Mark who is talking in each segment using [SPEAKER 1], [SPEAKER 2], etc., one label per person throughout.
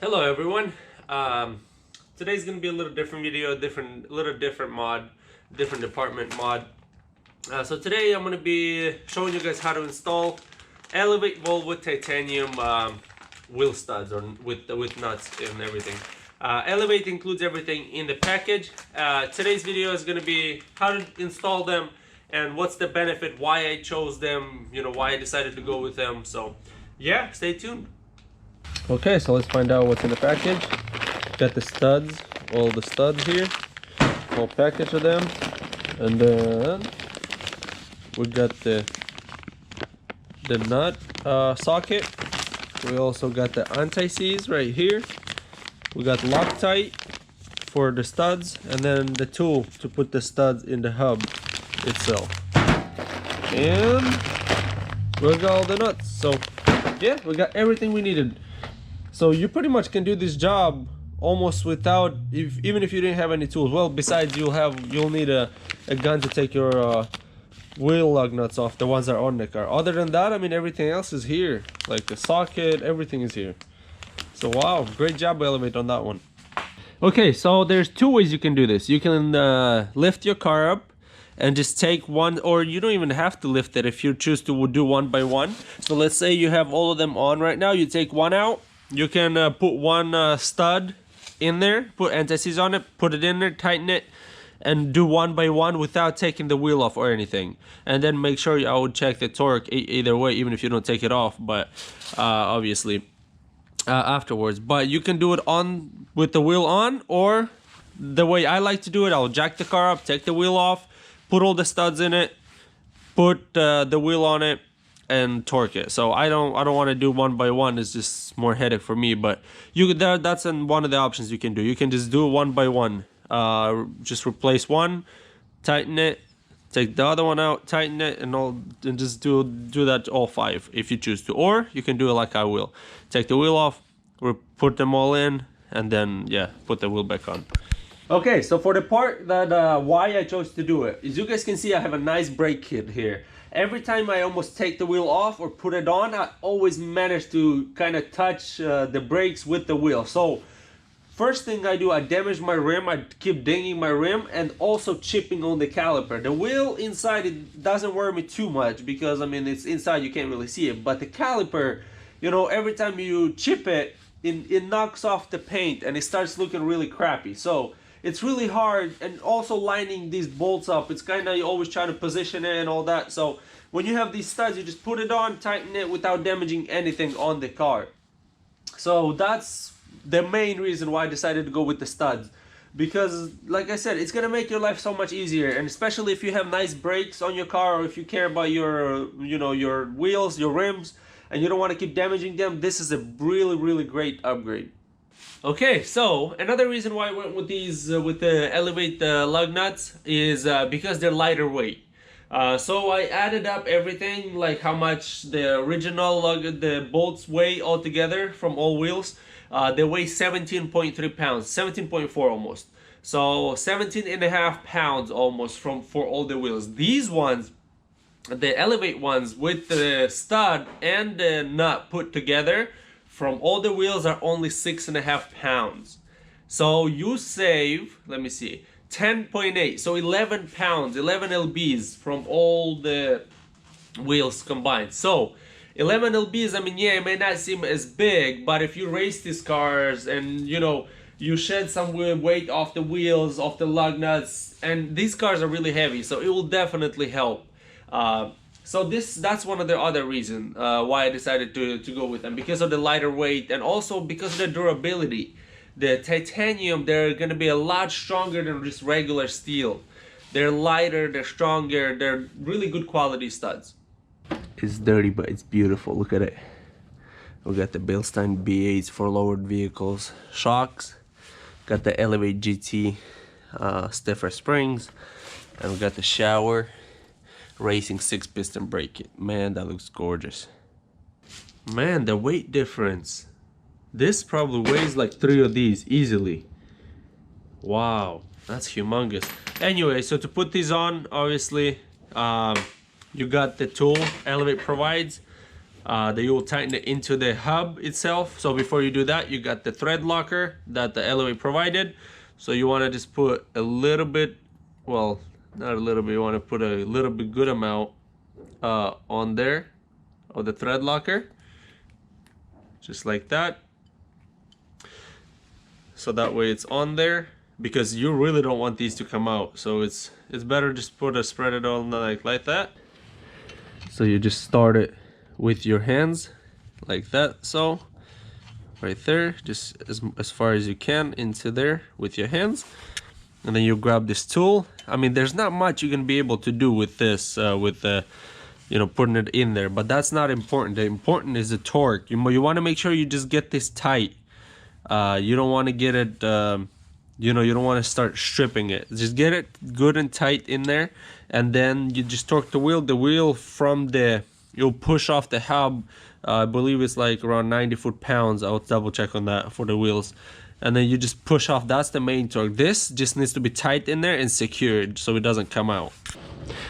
[SPEAKER 1] Hello everyone. Today's gonna be a little different video, little different mod, different department mod. So today I'm gonna be showing you guys how to install Elevate Volvo titanium wheel studs, or with nuts and everything. Elevate includes everything in the package. Today's video is gonna be how to install them and what's the benefit, why I chose them, why I decided to go with them. So yeah, stay tuned. Okay, so let's find out what's in the package. Got the studs, all the studs here, whole package of them, and then we got the nut socket. We also got the anti-seize right here. We got Loctite for the studs, and then the tool to put the studs in the hub itself. And we got all the nuts. So yeah, we got everything we needed. So you pretty much can do this job almost without, even if you didn't have any tools. Well, besides you'll need a gun to take your wheel lug nuts off, the ones that are on the car. Other than that, I mean, everything else is here, like the socket, everything is here. So wow, great job Elevate on that one. Okay, so there's two ways you can do this. You can lift your car up and just take one, or you don't even have to lift it if you choose to do one by one. So let's say you have all of them on right now. You take one out. You can put one stud in there, put anti-seize on it, put it in there, tighten it, and do one by one without taking the wheel off or anything. And then make sure I would check the torque either way, even if you don't take it off, but obviously afterwards. But you can do it on with the wheel on, or the way I like to do it, I'll jack the car up, take the wheel off, put all the studs in it, put the wheel on it, and torque it. So I don't want to do one by one. It's just more headache for me. But that's one of the options you can do. You can just do it one by one. Just replace one, tighten it, take the other one out, tighten it, and just do that all five if you choose to. Or you can do it like I will. Take the wheel off, put them all in, and then yeah, put the wheel back on. Okay, so for the part that why I chose to do it, as you guys can see, I have a nice brake kit here. Every time I almost take the wheel off or put it on, I always manage to kind of touch the brakes with the wheel. So first thing I do, I damage my rim. I keep dinging my rim and also chipping on the caliper. The wheel inside, it doesn't worry me too much because I mean it's inside, you can't really see it. But the caliper, every time you chip it, it knocks off the paint and it starts looking really crappy. So it's really hard, and also lining these bolts up, it's kind of, you always try to position it and all that. So when you have these studs, you just put it on, tighten it without damaging anything on the car. So that's the main reason why I decided to go with the studs, because like I said, it's gonna make your life so much easier. And especially if you have nice brakes on your car, or if you care about your your wheels, your rims, and you don't want to keep damaging them, this is a really great upgrade. Okay, so another reason why I went with these, with the Elevate lug nuts, is because they're lighter weight. So I added up everything, like how much the original the bolts weigh altogether from all wheels. They weigh 17.3 pounds, 17.4 almost. So 17.5 pounds almost for all the wheels. These ones, the Elevate ones with the stud and the nut put together, from all the wheels, are only 6.5 pounds. So you save, let me see, 10.8, so 11 pounds, 11 lbs from all the wheels combined. So 11 lbs, I mean, yeah, it may not seem as big, but if you race these cars and you shed some weight off the wheels, off the lug nuts, and these cars are really heavy, so it will definitely help. So that's one of the other reasons why I decided to go with them, because of the lighter weight and also because of the durability. The titanium, they're going to be a lot stronger than just regular steel. They're lighter, they're stronger, they're really good quality studs. It's dirty, but it's beautiful. Look at it. We got the Bilstein B8s for lowered vehicles. Shocks. Got the Elevate GT stiffer springs. And we got the shower racing 6-piston brake kit. Man, that looks gorgeous. Man, the weight difference. This probably weighs like 3 of these easily. Wow, that's humongous. Anyway, so to put these on, obviously, you got the tool Elevate provides. that you will tighten it into the hub itself. So before you do that, you got the thread locker that the LOA provided. So you want to just put a little bit, well, not a little bit, you want to put a little bit good amount on there of the thread locker, just like that. So that way it's on there, because you really don't want these to come out. So it's better just spread it on like that. So you just start it with your hands like that, so right there, just as far as you can into there with your hands, and then you grab this tool. I mean, there's not much you can be able to do with this with the you know, putting it in there, but that's not important. The important is the torque. You want to make sure you just get this tight. You don't want to get it you know, you don't want to start stripping it. Just get it good and tight in there, and then you just torque the wheel from the, you'll push off the hub. I believe it's like around 90 foot-pounds. I'll double check on that for the wheels. And then you just push off. That's the main torque. This just needs to be tight in there and secured so it doesn't come out.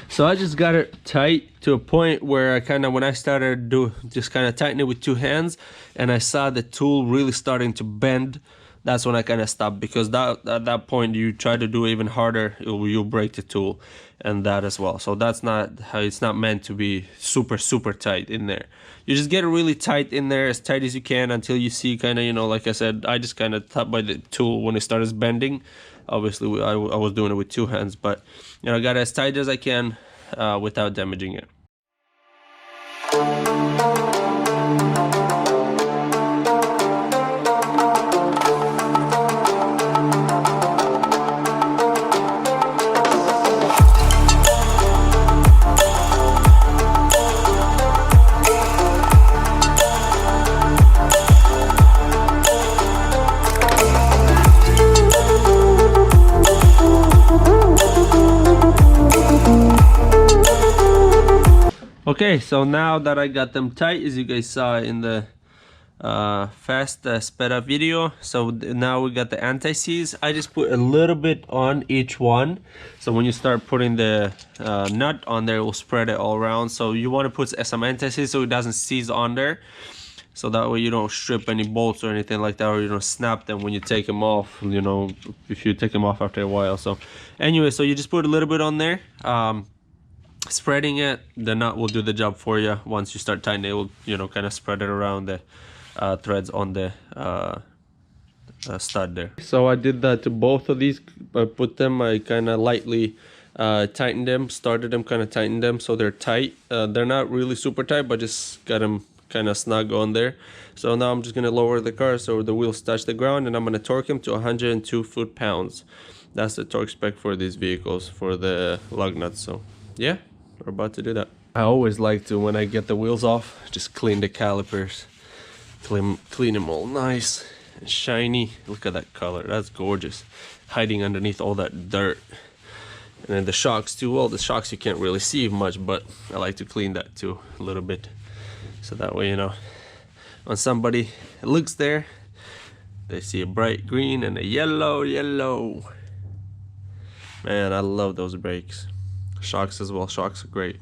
[SPEAKER 1] So I just got it tight to a point where I kind of, when I started just kind of tighten it with two hands, and I saw the tool really starting to bend. That's when I kind of stopped, because at that point you try to do even harder, you'll break the tool, and that as well. So that's not how, it's not meant to be super tight in there. You just get it really tight in there, as tight as you can, until you see kind of, you know, like I said, I just kind of tapped by the tool when it started bending. Obviously I was doing it with two hands, but you know, I got it as tight as I can without damaging it. Okay, so now that I got them tight, as you guys saw in the fast sped up video, so now we got the anti-seize. I just put a little bit on each one, so when you start putting the nut on there, it will spread it all around. So you want to put some anti-seize so it doesn't seize on there, so that way you don't strip any bolts or anything like that, or you don't snap them when you take them off, you know, if you take them off after a while. So anyway, so you just put a little bit on there. Spreading it, the nut will do the job for you. Once you start tightening, it will, you know, kind of spread it around the threads on the stud there. So I did that to both of these. I put them, I kind of lightly tightened them, started them, kind of tightened them so they're tight. They're not really super tight, but just got them kind of snug on there. So now I'm just going to lower the car so the wheels touch the ground, and I'm going to torque them to 102 foot-pounds. That's the torque spec for these vehicles, for the lug nuts. So yeah, we're about to do that. I always like to, when I get the wheels off, just clean the calipers, clean them all nice and shiny. Look at that color, that's gorgeous, hiding underneath all that dirt. And then the shocks too. Well, the shocks you can't really see much, but I like to clean that too a little bit, so that way, you know, when somebody looks there, they see a bright green and a yellow. Man, I love those brakes. Shocks as well. Shocks are great.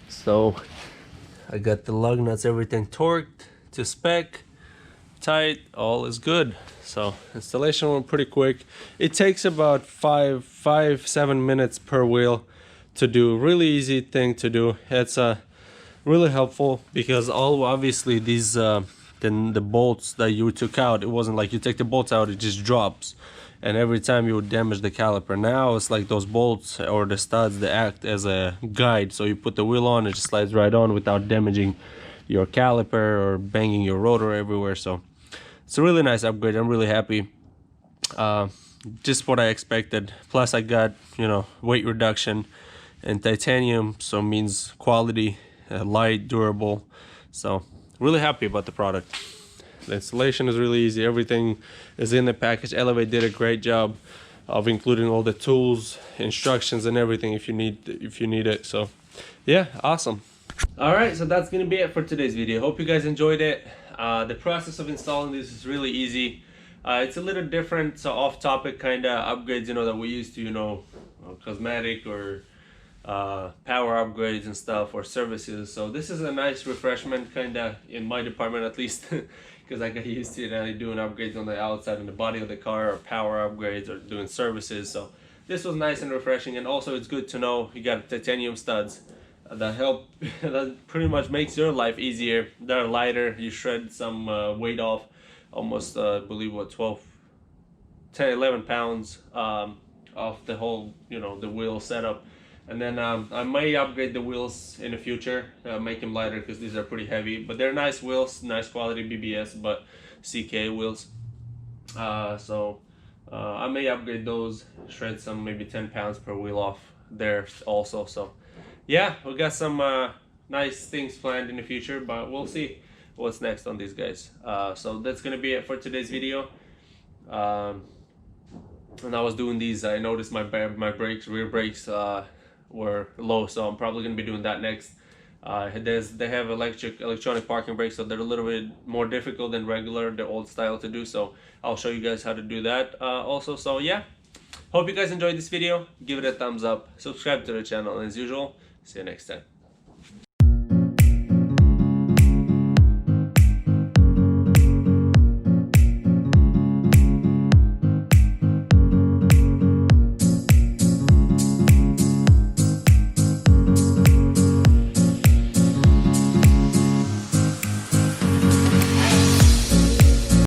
[SPEAKER 1] So I got the lug nuts, everything torqued to spec, tight, all is good. So installation went pretty quick. It takes about 5-7 minutes per wheel to do. Really easy thing to do. It's really helpful, because obviously these then the bolts that you took out, it wasn't like you take the bolts out, it just drops, and every time you would damage the caliper. Now it's like those bolts or the studs, they act as a guide, so you put the wheel on, it just slides right on without damaging your caliper or banging your rotor everywhere. So it's a really nice upgrade. I'm really happy. just what I expected. Plus I got, you know, weight reduction and titanium, so means quality, light, durable. So really happy about the product. The installation is really easy. Everything is in the package. Elevate did a great job of including all the tools, instructions, and everything if you need it. So yeah, awesome. All right, so that's gonna be it for today's video. Hope you guys enjoyed it. The process of installing this is really easy. It's a little different, so off topic kind of upgrades, you know, that we used to, you know, cosmetic or power upgrades and stuff, or services. So this is a nice refreshment kind of in my department, at least, because I got used to it doing upgrades on the outside and the body of the car, or power upgrades, or doing services. So this was nice and refreshing, and also it's good to know you got titanium studs that help that pretty much makes your life easier. They're lighter, you shred some weight off, almost I believe what 11 pounds off the whole, you know, the wheel setup. And then I may upgrade the wheels in the future, make them lighter, because these are pretty heavy, but they're nice wheels, nice quality BBS, but CK wheels. So I may upgrade those, shred some, maybe 10 pounds per wheel off there also. So yeah, we got some nice things planned in the future, but we'll see what's next on these guys. So that's gonna be it for today's video. When I was doing these, I noticed my brakes, rear brakes, were low, so I'm probably gonna be doing that next. They have electronic parking brakes, so they're a little bit more difficult than regular, the old style, to do. So I'll show you guys how to do that also. So yeah, hope you guys enjoyed this video. Give it a thumbs up, subscribe to the channel, and as usual, see you next time.